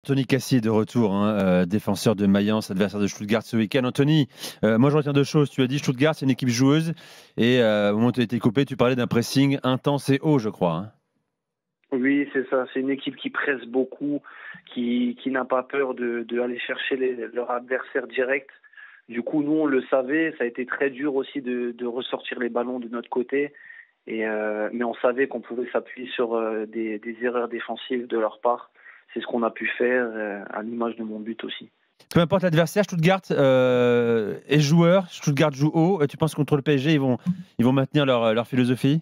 Anthony Cassie est de retour, défenseur de Mayence, adversaire de Stuttgart ce week-end. Anthony, moi je retiens deux choses. Tu as dit Stuttgart, c'est une équipe joueuse. Et au moment où tu as été coupé, tu parlais d'un pressing intense et haut, je crois. Oui, c'est ça. C'est une équipe qui presse beaucoup, qui n'a pas peur de aller chercher leur adversaire direct. Du coup, nous, on le savait. Ça a été très dur aussi de ressortir les ballons de notre côté. Mais on savait qu'on pouvait s'appuyer sur des erreurs défensives de leur part. C'est ce qu'on a pu faire, à l'image de mon but aussi. Peu importe l'adversaire, Stuttgart est joueur, Stuttgart joue haut. Tu penses que contre le PSG, ils vont maintenir leur philosophie?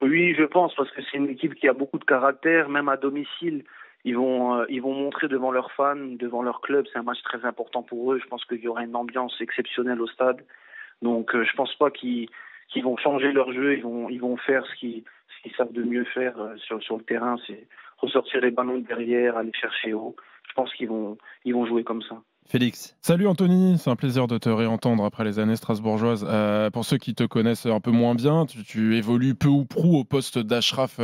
Oui, je pense, parce que c'est une équipe qui a beaucoup de caractère, même à domicile. Ils vont montrer devant leurs fans, devant leur club. C'est un match très important pour eux. Je pense qu'il y aura une ambiance exceptionnelle au stade. Donc, je pense pas qu'ils vont changer leur jeu. Ils vont faire ce qu'ils savent de mieux faire sur le terrain, c'est ressortir les ballons de derrière, aller chercher haut. Je pense ils vont jouer comme ça. Félix. Salut Anthony, c'est un plaisir de te réentendre après les années strasbourgeoises. Pour ceux qui te connaissent un peu moins bien, tu évolues peu ou prou au poste d'Achraf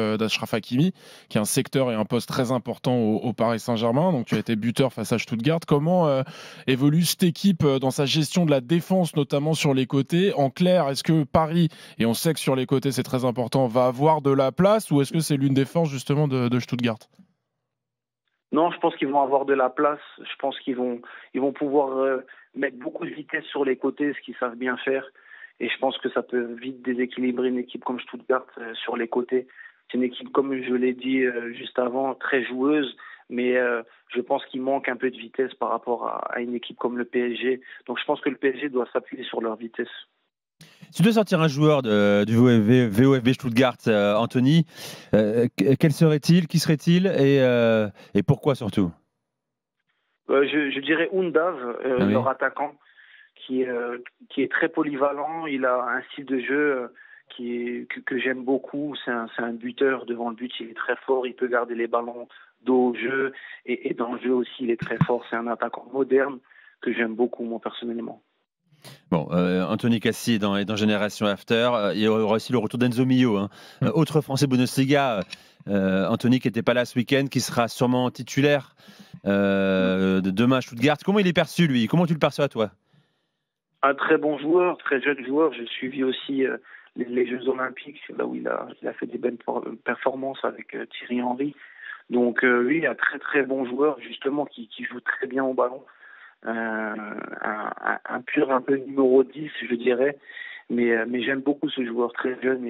Hakimi, qui est un secteur et un poste très important au Paris Saint-Germain. Donc tu as été buteur face à Stuttgart. Comment évolue cette équipe dans sa gestion de la défense, notamment sur les côtés? En clair, est-ce que Paris, et on sait que sur les côtés c'est très important, va avoir de la place, ou est-ce que c'est l'une des forces justement de Stuttgart? Non, je pense qu'ils vont avoir de la place. Je pense ils vont pouvoir mettre beaucoup de vitesse sur les côtés, ce qu'ils savent bien faire. Et je pense que ça peut vite déséquilibrer une équipe comme Stuttgart sur les côtés. C'est une équipe, comme je l'ai dit juste avant, très joueuse, mais je pense qu'il manque un peu de vitesse par rapport à une équipe comme le PSG. Donc je pense que le PSG doit s'appuyer sur leur vitesse. Si tu dois sortir un joueur du VOFB Stuttgart, Anthony, quel serait-il? Qui serait-il? Et pourquoi surtout? Je dirais Undav, Ah oui. leur attaquant, qui est très polyvalent. Il a un style de jeu que j'aime beaucoup. C'est un buteur devant le but. Il est très fort. Il peut garder les ballons dos au jeu. Et dans le jeu aussi, il est très fort. C'est un attaquant moderne que j'aime beaucoup, moi, personnellement. Bon, Anthony Cassie est dans Génération After. Il y aura aussi le retour d'Enzo Mio, autre Français Bundesliga. Anthony qui n'était pas là ce week-end, qui sera sûrement titulaire de demain à Stuttgart. Comment il est perçu, lui? Comment tu le perçois, toi? Un très bon joueur, très jeune joueur. J'ai suivi aussi les Jeux Olympiques, là où il a fait des belles performances avec Thierry Henry. Donc lui, un très très bon joueur, justement, qui joue très bien au ballon. Un pur un peu numéro 10, je dirais. Mais j'aime beaucoup ce joueur très jeune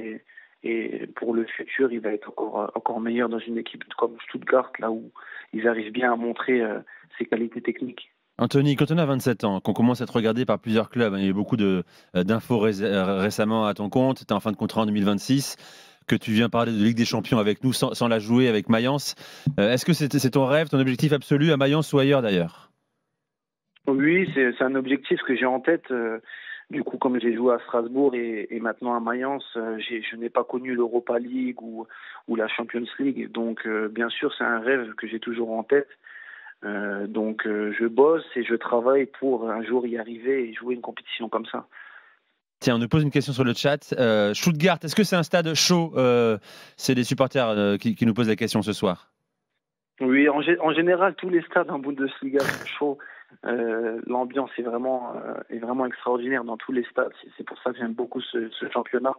et pour le futur, il va être encore meilleur dans une équipe comme Stuttgart, là où ils arrivent bien à montrer ses qualités techniques. Anthony, quand on a 27 ans, qu'on commence à être regardé par plusieurs clubs, il y a eu beaucoup d'infos récemment à ton compte, tu es en fin de contrat en 2026, que tu viens parler de Ligue des Champions avec nous sans la jouer avec Mayence. Est-ce que c'est ton rêve, ton objectif absolu à Mayence ou ailleurs d'ailleurs? Oui, c'est un objectif que j'ai en tête. Du coup, comme j'ai joué à Strasbourg et maintenant à Mayence, je n'ai pas connu l'Europa League ou la Champions League. Donc, bien sûr, c'est un rêve que j'ai toujours en tête. Donc, je bosse et je travaille pour un jour y arriver et jouer une compétition comme ça. Tiens, on nous pose une question sur le chat. Stuttgart, est-ce que c'est un stade chaud? C'est des supporters qui nous posent la question ce soir. Oui, en général, tous les stades en Bundesliga sont chauds. L'ambiance est vraiment extraordinaire dans tous les stades. C'est pour ça que j'aime beaucoup ce championnat.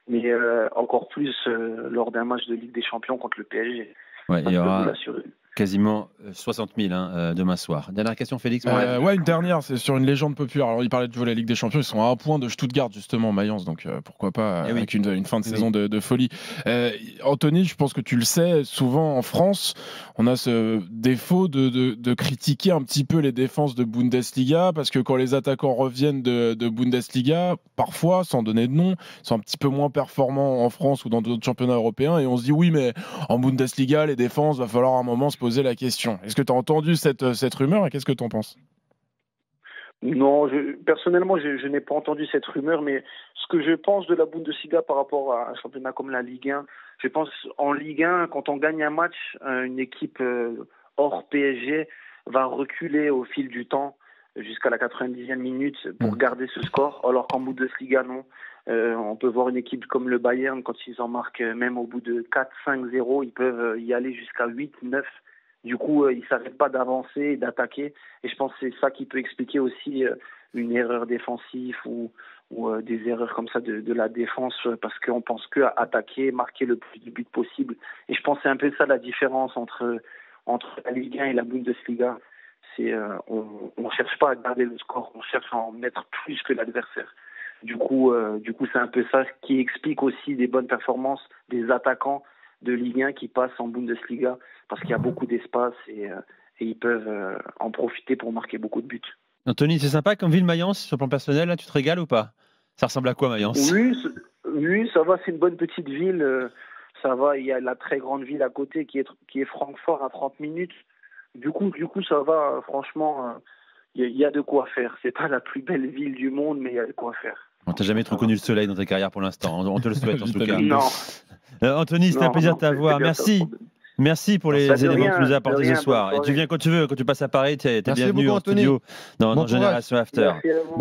Mais encore plus lors d'un match de Ligue des Champions contre le PSG. Ouais, Ça, il y je peux vous aura l'assurer. quasiment 60 000 demain soir. Dernière question, Félix. Ouais, une dernière, c'est sur une légende populaire. Alors, il parlait de jouer la Ligue des Champions, ils sont à un point de Stuttgart, justement, Mayence, donc pourquoi pas Eh oui. avec une fin de Oui. saison de folie. Anthony, je pense que tu le sais, souvent en France, on a ce défaut de critiquer un petit peu les défenses de Bundesliga, parce que quand les attaquants reviennent de Bundesliga, parfois, sans donner de nom, ils sont un petit peu moins performants en France ou dans d'autres championnats européens, et on se dit oui, mais en Bundesliga, les défenses, va falloir à un moment se poser la question. Est-ce que tu as entendu cette rumeur et qu'est-ce que tu en penses? Non, personnellement, je n'ai pas entendu cette rumeur, mais ce que je pense de la Bundesliga par rapport à un championnat comme la Ligue 1, je pense en Ligue 1, quand on gagne un match, une équipe hors PSG va reculer au fil du temps jusqu'à la 90e minute pour garder ce score, alors qu'en Bundesliga, non. On peut voir une équipe comme le Bayern, quand ils en marquent même au bout de 4-5-0, ils peuvent y aller jusqu'à 8-9 Du coup, ils ne s'arrêtent pas d'avancer et d'attaquer. Et je pense que c'est ça qui peut expliquer aussi une erreur défensive ou des erreurs comme ça de la défense, parce qu'on pense qu'à attaquer, marquer le plus de buts possible. Et je pense que c'est un peu ça la différence entre la Ligue 1 et la Bundesliga. C'est on cherche pas à garder le score, on cherche à en mettre plus que l'adversaire. Du coup, c'est un peu ça qui explique aussi des bonnes performances des attaquants de Ligue 1 qui passent en Bundesliga, parce qu'il y a beaucoup d'espace et ils peuvent en profiter pour marquer beaucoup de buts. Anthony, c'est sympa comme ville Mayence, sur le plan personnel, là, tu te régales ou pas? Ça ressemble à quoi Mayence? Oui, ça va, c'est une bonne petite ville. Ça va, il y a la très grande ville à côté qui est Francfort à 30 minutes. Du coup, ça va, franchement, il y a de quoi faire. C'est pas la plus belle ville du monde, mais il y a de quoi faire. On t'a jamais trop connu le soleil dans ta carrière pour l'instant. On te le souhaite en tout cas. Non. Anthony, c'était un plaisir de t'avoir. Merci. Merci pour les éléments que tu nous as apportés ce soir. Et tu viens quand tu veux, quand tu passes à Paris, tu es bienvenu en studio dans Génération After. Merci à vous.